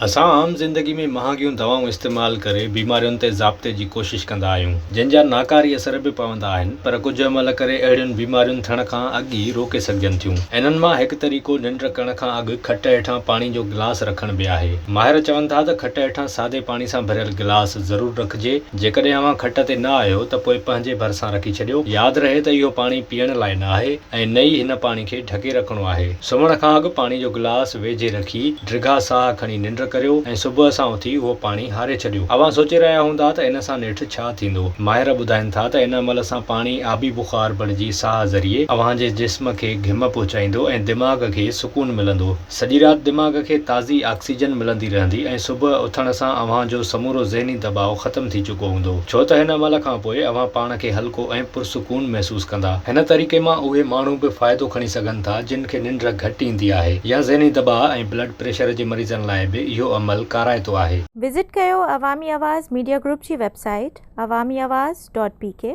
असां आम ज़िंदगी में महांगियूं दवाऊं इस्तेमाल करे बीमारियुनि ते ज़ाब्ते जी कोशिश कंदा आहियूं, जंहिंजा नाकारी असर बि पवंदा आहिनि, पर कुझु अमल करे अहिड़ियुनि बीमारियुनि थियण खां अॻु ई रोके सघजनि थियूं। इन्हनि मां हिकु तरीक़ो निंड करण खां अॻु खट हेठां पाणी जो गिलास रखण बि आहे। माहिर चवनि था त खट हेठां सादे पाणी सां भरियल गिलास ज़रूरु रखिजे। जेकॾहिं अव्हां खट ते न आहियो त पोइ पंहिंजे भरिसां रखी छॾियो। यादि रहे त इहो पाणी पीअण लाइ न आहे ऐं न ई हिन पाणी खे ढके रखणो आहे। सुम्हण खां अॻु पाणी जो गिलास वेझे रखी डिघा साह खणी निंड करियो ऐं सुबुह सां उथी उहो पाणी हारे छॾियो। अव्हां सोचे रहिया हूंदा त इन सां नेठि छा थींदो। माहिर ॿुधाइनि था त इन अमल सां पाणी आबी बुख़ार बणिजी साह ज़रिए अव्हां जे जिस्म खे घिम पहुचाईंदो ऐं दिमाग़ खे सुकून मिलंदो। सॼी राति दिमाग़ खे ताज़ी ऑक्सीजन मिलंदी रहंदी ऐं सुबुह उथण सां अव्हां जो समूरो ज़हनी दबाव ख़तम थी चुको हूंदो, छो त हिन अमल खां पोइ अव्हां पाण खे हल्को ऐं पुरसुकून महसूस कंदा। हिन तरीक़े मां उहे माण्हू बि फ़ाइदो खणी सघनि था जिन खे निंड घटि ईंदी आहे या ज़हनी दबाव ऐं ब्लड प्रेशर जे मरीज़नि लाइ बि इहो अमल काराइतो आहे। विज़िट कयो अवामी आवाज़ मीडिया ग्रुप जी वेबसाइट awamiawaz.pk